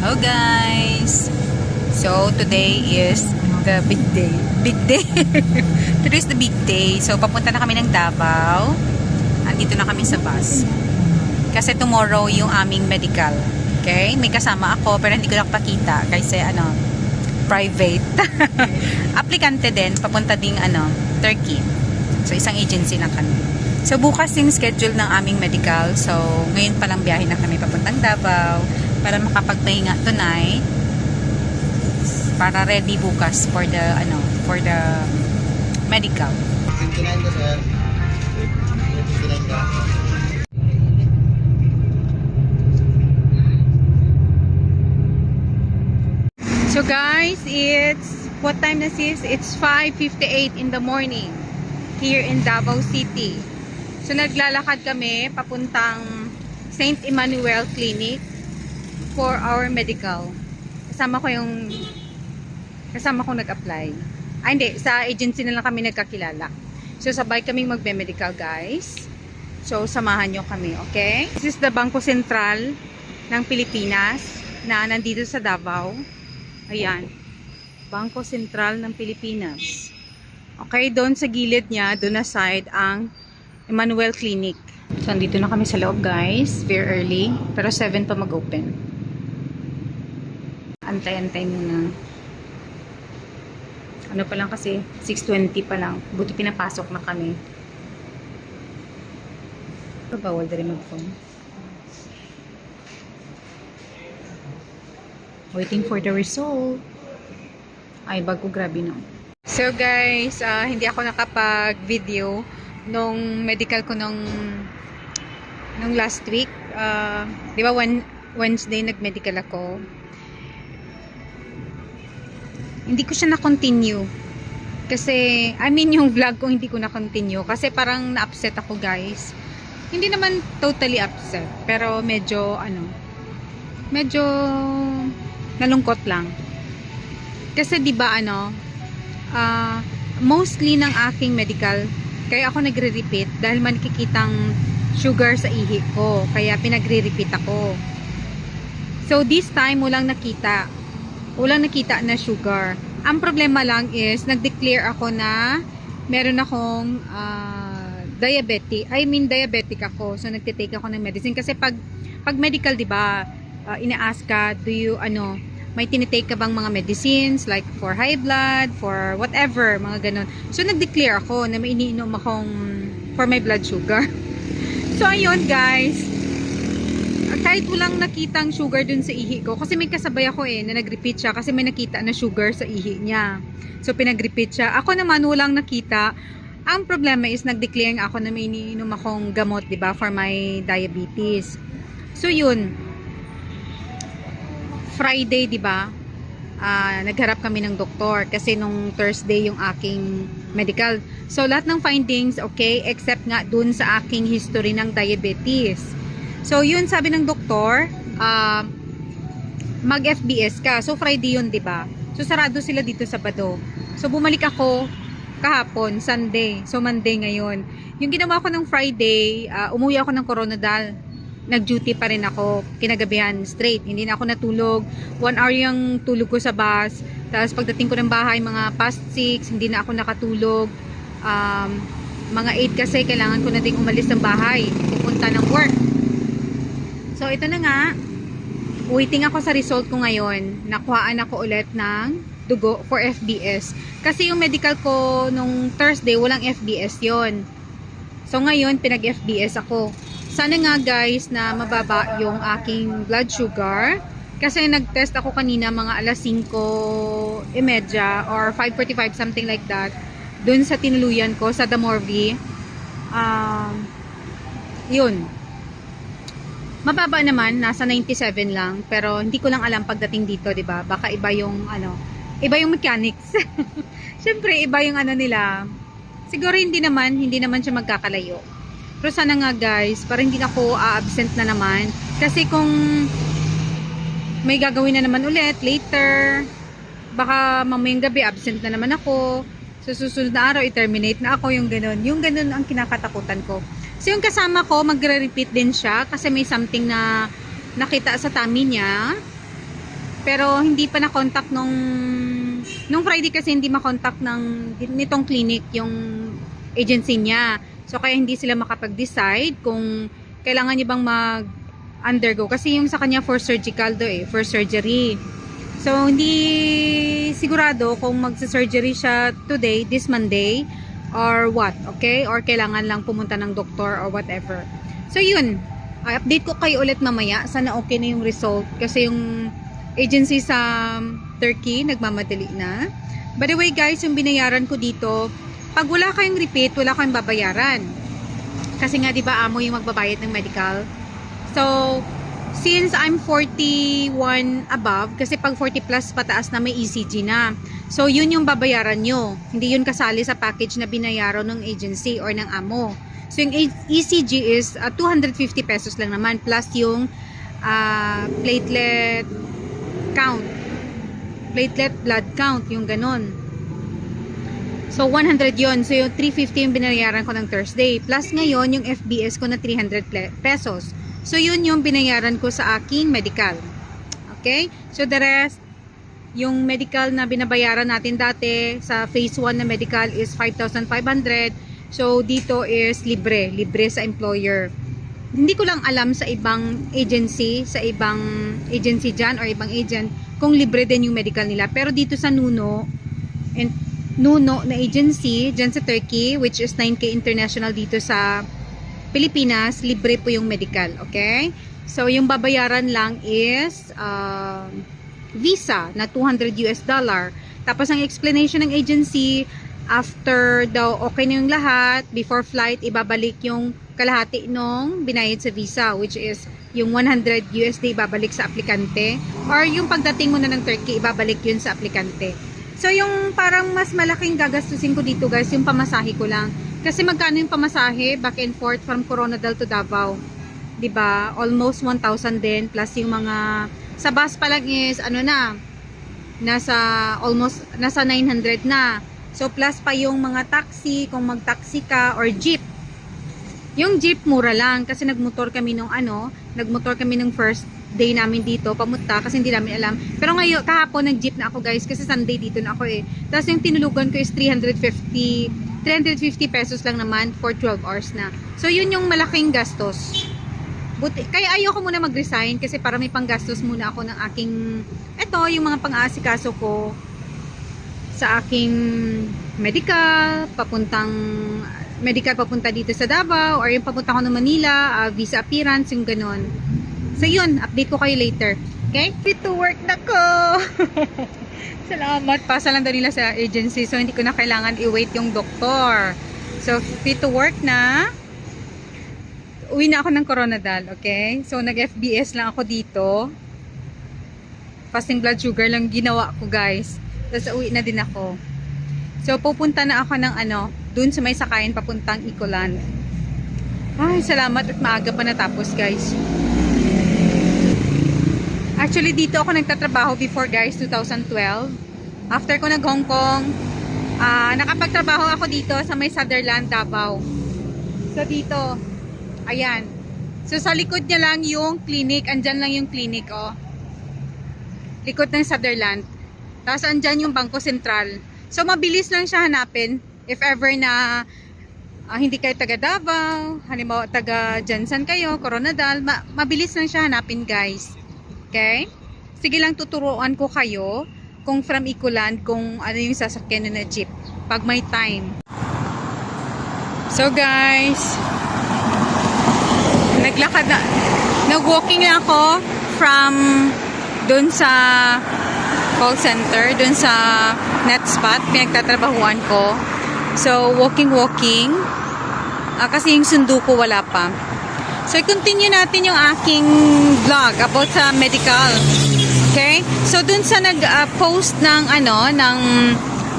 Hello guys! So today is the big day. Big day! Today is the big day. So papunta na kami ng Davao. Andito na kami sa bus. Kasi tomorrow yung aming medical. Okay? May kasama ako pero hindi ko nakapakita kasi private. Aplikante din. Papunta ding Turkey. So isang agency lang kami. So bukas yung schedule ng aming medical. So ngayon pa lang biyahe na kami papuntang Davao para makapagpahinga tonight para ready bukas for the medical. 59 ka, sir. 59 ka. So guys, it's what time na sis? It's 5:58 in the morning here in Davao City. So naglalakad kami papuntang St. Emmanuel Clinic for our medical. Kasama ko nag-apply. Hindi, sa agency na lang kami nagkakilala. So sabay kaming magbe-medical guys. So samahan nyo kami, okay? This is the Bangko Sentral ng Pilipinas na nandito sa Davao. Ayan. Bangko Sentral ng Pilipinas. Okay, doon sa gilid niya, doon na side ang Emmanuel Clinic. So andito na kami sa loob guys. Very early. Pero 7 pa mag-open. Antay-antay muna. Ano pa lang kasi, 6:20 pa lang. Buti pinapasok na kami. Bawal na rin mag-phone. Waiting for the result. Ay, bago, grabe no. So guys, hindi ako nakapag-video nung medical ko nung last week. Di ba Wednesday nag-medical ako. Hindi ko siya na-continue. Kasi, yung vlog ko hindi ko na-continue. Kasi parang na-upset ako guys. Hindi naman totally upset. Pero medyo, medyo nalungkot lang. Kasi diba mostly ng aking medical, kaya ako nagre-repeat dahil makikitang sugar sa ihi ko. Kaya pinagre-repeat ako. So this time, walang nakita na sugar. Ang problema lang is, nag-declare ako na meron akong diabetic ako. So, nagtitake ako ng medicine. Kasi pag medical, diba, ina-ask ka, may tinitake ka bang mga medicines, like for high blood, for whatever, mga ganun. So, nag-declare ako na may iniinom akong for my blood sugar. So, ayun guys, kahit walang nakitang sugar dun sa ihi ko, kasi may kasabay ako na nag-repeat siya kasi may nakita na sugar sa ihi niya. So, pinag-repeat siya. Ako naman, walang nakita. Ang problema is, nag-declare ako na may iniinom akong gamot, diba, for my diabetes. So, yun. Friday, diba, nagharap kami ng doktor kasi nung Thursday yung aking medical. So, lahat ng findings, okay, except nga dun sa aking history ng diabetes. So, yun, sabi ng doktor, mag-FBS ka. So, Friday yun, diba? So, sarado sila dito sa Sabado. So, bumalik ako kahapon, Sunday. So, Monday ngayon. Yung ginawa ko ng Friday, umuwi ako ng Coronadal. Nag-duty pa rin ako, kinagabihan, straight. Hindi na ako natulog. 1 hour yung tulog ko sa bus. Tapos, pagdating ko ng bahay, mga past 6, hindi na ako nakatulog. Mga 8 kasi, kailangan ko na ding umalis ng bahay. Pupunta ng work. So, ito na nga. Waiting ako sa result ko ngayon. Nakuhaan ako ulit ng dugo for FBS. Kasi yung medical ko nung Thursday, walang FBS yon. So, ngayon, pinag-FBS ako. Sana nga guys na mababa yung aking blood sugar. Kasi nag-test ako kanina mga alas 5:30 or 5:45, something like that. Dun sa tinuluyan ko, sa Damorvi. Yun. Mababa naman, nasa 97 lang, pero hindi ko lang alam pagdating dito, 'di ba? Baka iba yung iba yung mechanics. Syempre iba yung nila. Siguro hindi naman siya magkakalayo. Pero sana nga guys, para hindi na ako absent na naman. Kasi kung may gagawin na naman ulit later, baka mamayang gabi absent na naman ako. So susunod na araw i-terminate na ako, yung ganun. Yung ganun ang kinakatakutan ko. So, yung kasama ko, magre-repeat din siya kasi may something na nakita sa tummy niya. Pero hindi pa na-contact nung Friday kasi hindi ma-contact nitong clinic yung agency niya. So kaya hindi sila makapag-decide kung kailangan niya bang mag-undergo. Kasi yung sa kanya for surgical for surgery. So hindi sigurado kung magsa-surgery siya today, this Monday, or what, okay? Or kailangan lang pumunta ng doktor or whatever. So yun, update ko kayo ulit mamaya. Sana okay na yung result. Kasi yung agency sa Turkey, nagmamadali na. By the way guys, yung binayaran ko dito, pag wala kayong repeat, wala kayong babayaran. Kasi nga, di ba, amo yung magbabayad ng medical. So, since I'm 41 above, kasi pag 40 plus pataas na may ECG na. So, yun yung babayaran nyo. Hindi yun kasali sa package na binayaran ng agency or ng amo. So, yung ECG is 250 pesos lang naman plus yung platelet count. Platelet blood count, yung ganon. So, 100 yon. So, yung 350 yung binayaran ko ng Thursday. Plus ngayon, yung FBS ko na 300 pesos. So, yun yung binayaran ko sa aking medical. Okay? So, the rest, yung medical na binabayaran natin dati sa phase 1 na medical is 5,500. So, dito is libre. Libre sa employer. Hindi ko lang alam sa ibang agency dyan or ibang agent kung libre din yung medical nila. Pero dito sa Nuno na agency dyan sa Turkey, which is 9K International dito sa Pilipinas, libre po yung medical. Okay? So, yung babayaran lang is visa na $200 US. Tapos, ang explanation ng agency, after daw okay na yung lahat, before flight, ibabalik yung kalahati nung binayad sa visa, which is yung $100 USD ibabalik sa aplikante, or yung pagdating mo na ng Turkey, ibabalik yun sa aplikante. So, yung parang mas malaking gagastusin ko dito guys, yung pamasahe ko lang. Kasi magkano yung pamasahe back and forth from Coronadal to Davao? 'Di ba? Almost 1,000 din, plus yung mga sa bus pa lang is nasa 900 na. So, plus pa yung mga taxi, kung mag-taxi ka, or jeep. Yung jeep, mura lang. Kasi nagmotor kami nung first day namin dito, pamunta, kasi hindi namin alam. Pero ngayon, kahapon, nag-jeep na ako guys, kasi Sunday dito na ako eh. Tapos yung tinulugan ko is 350 pesos lang naman for 12 hours na. So, yun yung malaking gastos. Kaya ayoko muna mag-resign, kasi para may panggastos muna ako ng aking, yung mga pang-aasikaso ko, sa aking medical papunta dito sa Davao, or yung papunta ko ng Manila, visa appearance, yung ganon. So yun, update ko kayo later. Okay? Fit to work na ko! Salamat. Pasa lang daw nila sa agency, so hindi ko na kailangan i-wait yung doktor. So fit to work na. Uwi na ako ng Coronadal, okay? So nag-FBS lang ako dito. Fasting blood sugar lang ginawa ko guys. Tapos uwi na din ako. So, pupunta na ako ng dun sa may sakayan papuntang Ecoland. Ay, salamat at maaga pa natapos, guys. Actually, dito ako nagtatrabaho before, guys, 2012. After ko nag-Hong Kong, nakapagtrabaho ako dito sa may Sutherland, Davao. So, dito, ayan. So, sa likod niya lang yung clinic. Andyan lang yung clinic, oh. Likod ng Sutherland. Tapos andyan yung Bangko Sentral. So mabilis lang siya hanapin if ever na hindi kayo taga Davao, halimbawa taga Jansan kayo, Coronadal, mabilis lang siya hanapin guys. Okay? Sige lang tuturuan ko kayo kung from Ecoland kung ano yung sasakyan na jeep pag may time. So guys, nag-walking na ako from dun sa call center, dun sa NetSpot, pinagtatrabahuan ko. So, walking. Kasi yung sundo ko wala pa. So, i-continue natin yung aking vlog about sa medical. Okay? So, dun sa nag-post ng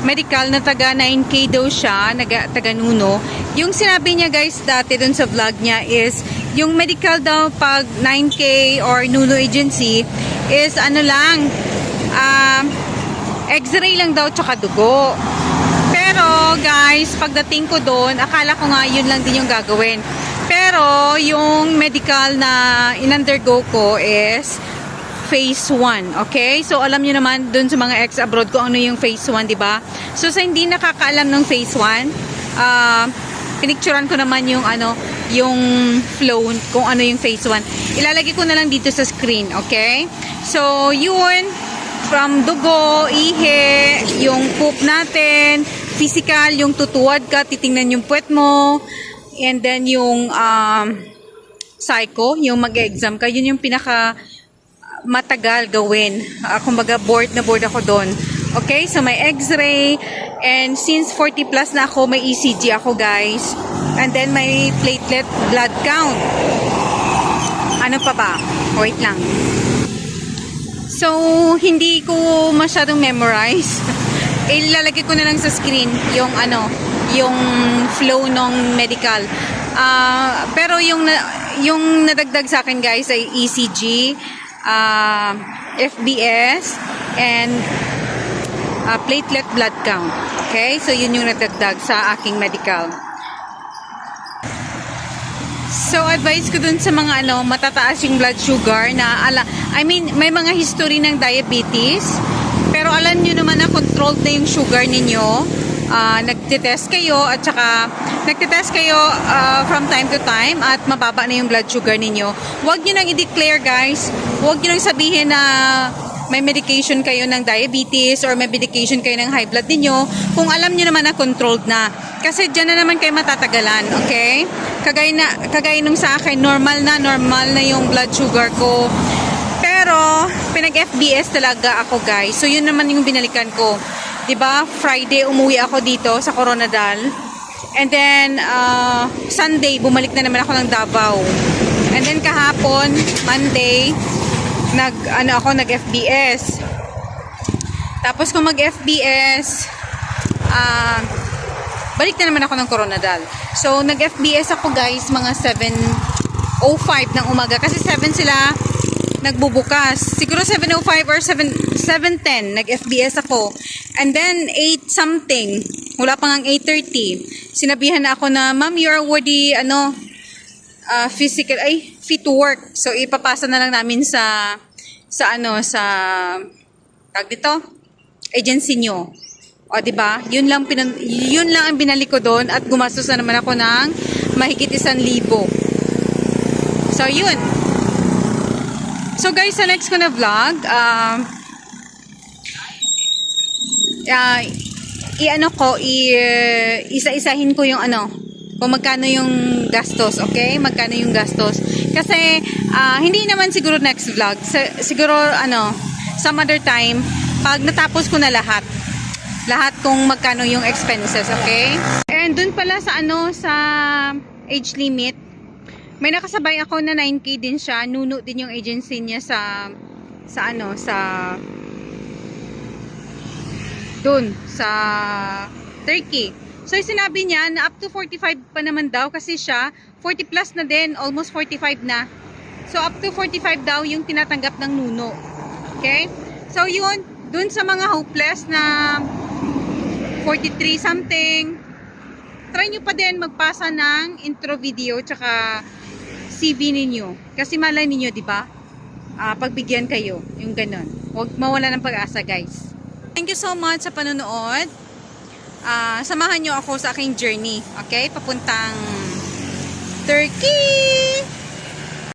medical na taga 9K daw siya, taga Nuno. Yung sinabi niya guys dati dun sa vlog niya is, yung medical daw pag 9K or Nuno agency is X-ray lang daw tsaka dugo. Pero guys, pagdating ko doon, akala ko nga yun lang din yung gagawin. Pero yung medical na in-undergo ko is phase 1, okay? So alam niyo naman dun sa mga ex-abroad kung ano yung phase 1, di ba? So sa hindi nakakaalam ng phase 1, pinicturean ko naman yung yung flow kung ano yung phase 1. Ilalagay ko na lang dito sa screen, okay? So yun, from dugo, ihe, yung poop natin, physical, yung tutuwad ka, titingnan yung puwet mo, and then yung psycho, yung mag-exam ka, yun yung pinaka matagal gawin. Kumbaga bored na bored ako doon. Okay, so may x-ray, and since 40 plus na ako, may ECG ako guys, and then may platelet blood count. Ano pa ba? Wait lang. So, hindi ko masyadong memorize. Ilalagay ko na lang sa screen yung yung flow ng medical. Pero yung nadagdag sa akin guys ay ECG, FBS, and platelet blood count. Okay? So, yun yung nadagdag sa aking medical. So, advice ko dun sa mga matataas yung blood sugar na may mga history ng diabetes. Pero alam nyo naman na controlled na yung sugar ninyo. Nagtitest kayo at saka nagtitest kayo from time to time at mababa na yung blood sugar ninyo. Huwag nyo nang i-declare guys. Huwag nyo nang sabihin na may medication kayo ng diabetes or may medication kayo ng high blood ninyo kung alam nyo naman na controlled na. Kasi dyan na naman kayo matatagalan, okay? Kagaya nung sa akin, normal na yung blood sugar ko. Pero, pinag-FBS talaga ako guys. So, yun naman yung binalikan ko. 'Di ba? Friday, umuwi ako dito sa Coronadal. And then, Sunday, bumalik na naman ako ng Davao. And then, kahapon, Monday, nag-FBS. Tapos, kung mag-FBS, balik na naman ako ng Coronadal. So, nag-FBS ako guys, mga 7:05 ng umaga. Kasi 7 sila nagbubukas. Siguro 7:05 or 7:10 nag-FBS ako. And then 8 something, wala pang 8:30. Sinabihan na ako na, "Ma'am, you're already fit to work." So ipapasa na lang namin sa tag dito, agency nyo. O di ba? Yun lang ang binalik ko doon at gumastos na naman ako ng mahigit 1,000. So yun. So guys, sa next ko na vlog, isa-isahin ko yung kung magkano yung gastos, okay? Magkano yung gastos. Kasi, hindi naman siguro next vlog. Siguro, some other time, pag natapos ko na lahat kung magkano yung expenses, okay? And dun pala sa age limit, may nakasabay ako na 9K din siya. Nuno din yung agency niya sa Turkey. So sinabi niya na up to 45 pa naman daw kasi siya 40 plus na din, almost 45 na. So up to 45 daw yung tinatanggap ng nuno. Okay? So yun, dun sa mga hopeless na 43 something, try nyo pa din magpasa ng intro video tsaka CV ninyo. Kasi malay ninyo, di ba? Pagbigyan kayo, yung ganun. Huwag mawala ng pag-asa, guys. Thank you so much sa panonood. Samahan nyo ako sa aking journey, okay? Papuntang Turkey!